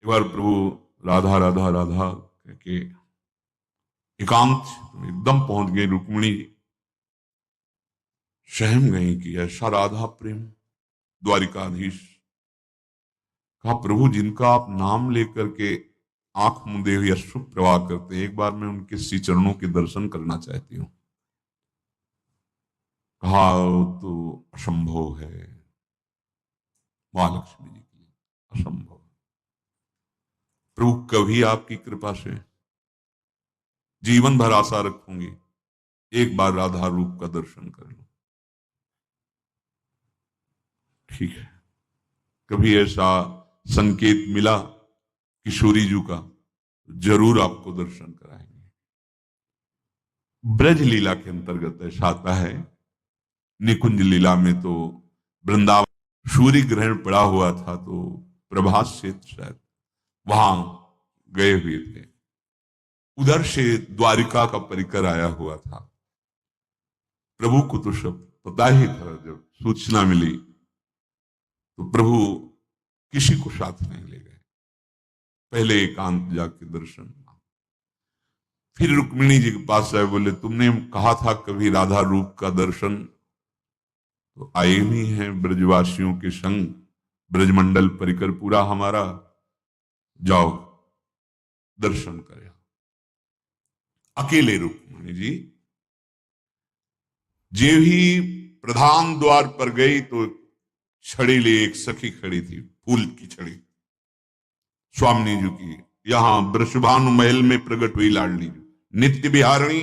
एक बार प्रभु राधा राधा राधा कह के एकांत में एकदम पहुंच गए। रुक्मिणी सहम गई कि ऐसा राधा प्रेम। द्वारिकाधीश कहा, प्रभु जिनका आप नाम लेकर के आंख मूंदे हुए अश्रु प्रवाह करते हैं, एक बार मैं उनके श्री चरणों के दर्शन करना चाहती हूँ। कहा, "वो तो असंभव है महालक्ष्मी जी के लिए, असंभव। प्रभु कभी आपकी कृपा से जीवन भर आशा रखूंगी, एक बार राधा रूप का दर्शन कर लूं। ठीक है, कभी ऐसा संकेत मिला किशोरी जी का, जरूर आपको दर्शन कराएंगे। ब्रज लीला के अंतर्गत ऐसा आता है। निकुंज लीला में तो वृंदावन सूर्य ग्रहण पड़ा हुआ था, तो प्रभात से शायद वहां गए हुए थे। उधर से द्वारिका का परिकर आया हुआ था। प्रभु को तो सब पता ही था। जब सूचना मिली तो प्रभु किसी को साथ नहीं ले गए, पहले एकांत जाके दर्शन। फिर रुक्मिणी जी के पास आए, बोले तुमने कहा था कभी राधा रूप का दर्शन, तो आए नहीं है ब्रजवासियों के संग, ब्रजमंडल परिकर पूरा हमारा, जाओ दर्शन करे। अकेले रुक्मिणी जी जे ही प्रधान द्वार पर गई तो छड़ी ले एक सखी खड़ी थी, फूल की छड़ी, स्वामी जी की। यहां वृषभानु महल में प्रकट हुई लाडली जी, नित्य बिहारणी।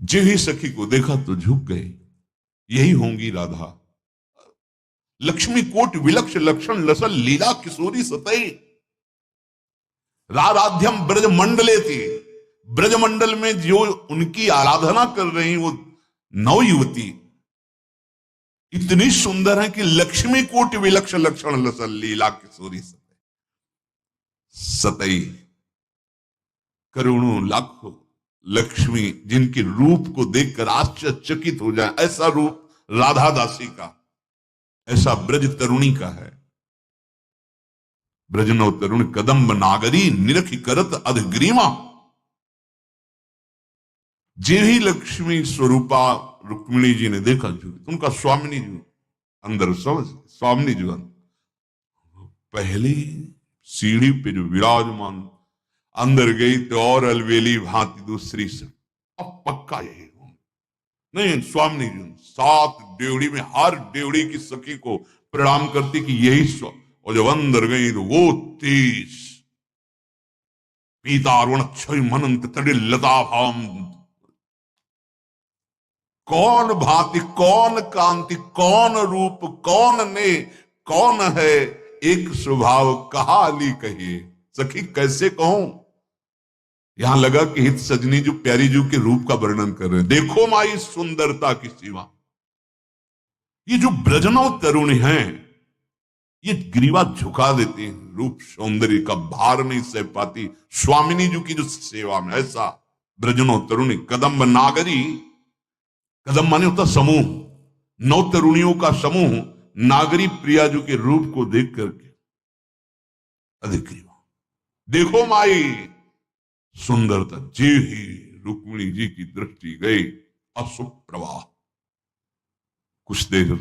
जे ही सखी को देखा तो झुक गए, यही होंगी राधा। लक्ष्मी कोट विलक्ष लक्षण लसल लीला किशोरी सतई, राराध्यम ब्रज मंडले थी। ब्रजमंडल में जो उनकी आराधना कर रही वो नव युवती इतनी सुंदर है कि लक्ष्मी कोट विलक्ष लक्षण लसल लीला किशोरी सतई। करोड़ों लाखों लक्ष्मी जिनके रूप को देखकर आश्चर्यचकित हो जाए, ऐसा रूप राधा दासी का, ऐसा ब्रज तरुणी का है। ब्रजनो तरुण कदम्ब नागरी निरखी करत अधग्रीमा। जे ही लक्ष्मी स्वरूपा रुक्मिणी जी ने देखा, उनका स्वामिनी जी अंदर समझ, स्वामिनी जी पहली सीढ़ी पे जो विराजमान, अंदर गई तो और अलवेली भांति दूसरी से, अब पक्का यही हूं। नहीं, स्वामिनी जी 7 डेवड़ी में हर डेवड़ी की सखी को प्रणाम करती कि यही स्व, और जब अंदर गई तो वो 30 पीतारुण क्षय मनंत तड़े लता भाम। कौन भांति, कौन कांति, कौन रूप, कौन ने, कौन है एक स्वभाव, कहा अली कहिए। सखी कैसे कहूं। यहां लगा कि हित सजनी जो प्यारी जू के रूप का वर्णन कर रहे हैं। देखो माई सुंदरता की सीमा। ये जो ब्रजनव तरुण हैं, ये ग्रीवा झुका देते हैं, रूप सौंदर्य का भार नहीं सह पाती स्वामिनी जी की जो सेवा में। ऐसा ब्रजनव तरुणी कदम्ब नागरी, कदम माने होता समूह, 9 तरुणियों का समूह नागरी प्रिया जी के रूप को देख करके अधिक ग्रीवा। देखो माई सुंदरता। जे ही रुक्मिणी जी की दृष्टि गई, अशुभ प्रवाह। कुछ देर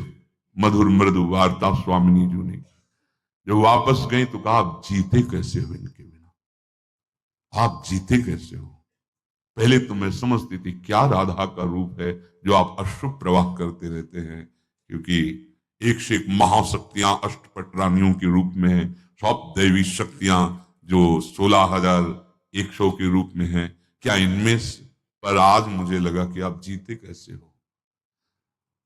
मधुर मृदु वार्ता स्वामिनी जी ने, जब वापस गई तो कहा, आप जीते कैसे हो इनके बिना, आप जीते कैसे हो। पहले तो मैं समझती थी क्या राधा का रूप है जो आप अश्रु प्रवाह करते रहते हैं, क्योंकि एक से एक महाशक्तियां अष्टपट रानियों के रूप में है, सब दैवी शक्तियां जो 16,100 के रूप में है। क्या इनमें से, पर आज मुझे लगा कि आप जीते कैसे हो।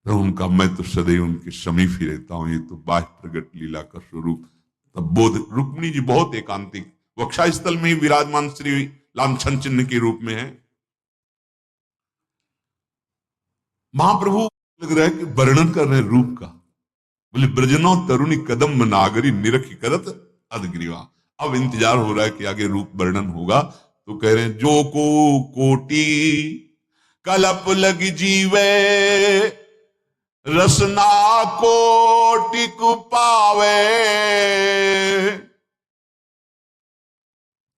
तो उनका मैं तो सदैव उनके समीप ही रहता हूं, ये तो बाह्य प्रगट लीला का स्वरूप। तब बोध रुक्मिणी जी बहुत एकांतिक वक्षा स्थल में ही विराजमान श्री लांछन चिन्ह के रूप में है। महाप्रभु लग रहा है कि वर्णन कर रहे हैं रूप का। बोले ब्रजनो तरुणी कदम नागरी निरखी करत अधग्रीवा। अब इंतजार हो रहा है कि आगे रूप वर्णन होगा, तो कह रहे हैं, जो को कोटि कलप लग जीवे रसना कोटिक पावे,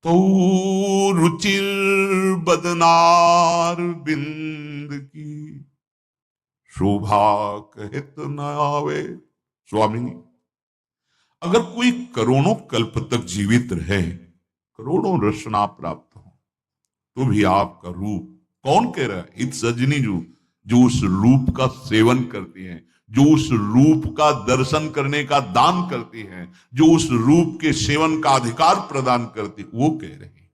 तो रुचिर बदनार बिंद की, शोभा कहत न आवे। स्वामी, अगर कोई करोड़ों कल्प तक जीवित रहे, करोड़ों रसना प्राप्त हो, तो भी आपका रूप, कौन कह रहा है? इत सजनी जो उस रूप का सेवन करती हैं, जो उस रूप का दर्शन करने का दान करती हैं, जो उस रूप के सेवन का अधिकार प्रदान करती, वो कह रहे हैं।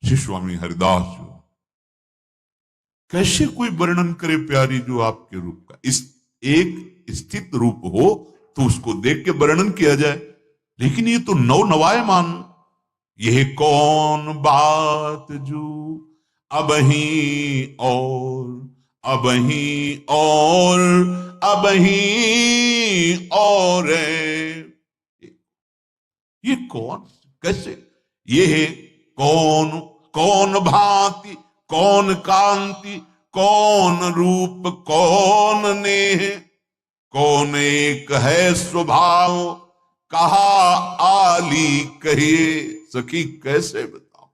श्री स्वामी हरिदास जो, कैसे कोई वर्णन करे प्यारी जो आपके रूप का? इस एक स्थित रूप हो तो उसको देख के वर्णन किया जाए, लेकिन ये तो नव नवायमान। यह कौन बात जो अबही और अबही और अबही और ये कौन, कैसे? ये है कौन, कौन भांति, कौन कांति, कौन रूप, कौन नेह, कौन एक है स्वभाव, कहा आली कहिए। सखी कैसे बताओ,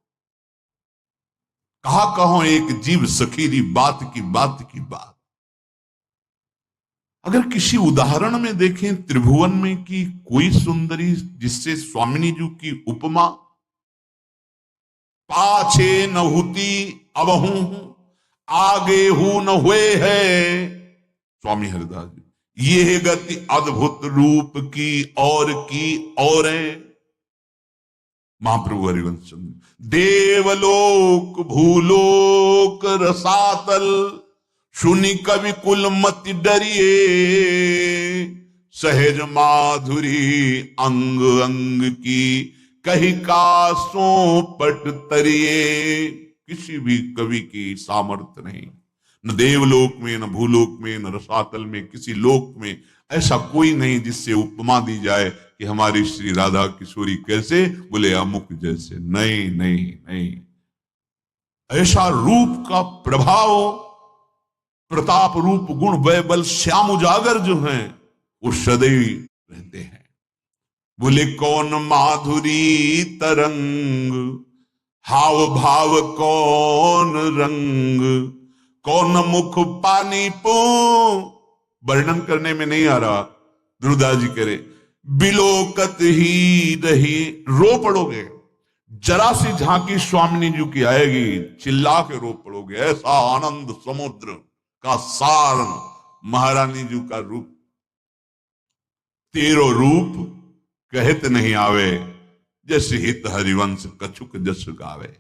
कहा कहो एक जीव सखीरी बात की बात की बात। अगर किसी उदाहरण में देखें त्रिभुवन में कि कोई सुंदरी जिससे स्वामिनी जी की उपमा, पाछे न होती अब हूं, आगे हूं न हुए है। स्वामी हरिदास जी, ये गति अद्भुत रूप की और है। महाप्रभु हरिवंश, देवलोक भूलोक रसातल, सुनि कवि कुल मति डरिए, सहज माधुरी अंग अंग की, कही कासों पट तरिए। किसी भी कवि की सामर्थ्य नहीं, न देवलोक में, न भूलोक में, न रसातल में, किसी लोक में ऐसा कोई नहीं जिससे उपमा दी जाए कि हमारी श्री राधा किशोरी कैसे, बोले अमुक जैसे। नहीं नहीं नहीं, ऐसा रूप का प्रभाव, प्रताप रूप गुण वै बल श्याम उजागर जो हैं, वो सदैव रहते हैं। बोले कौन माधुरी तरंग, हाव भाव कौन रंग, कौन मुख पानी पो। वर्णन करने में नहीं आ रहा, ध्रुवदास जी करे, बिलोकत ही रही, रो पड़ोगे। जरा सी झांकी स्वामिनी जी की आएगी, चिल्ला के रो पड़ोगे। ऐसा आनंद समुद्र का सार महारानी जी का रूप, तेरो रूप कहत नहीं आवे, जैसे हित हरिवंश कछुक जस गावे।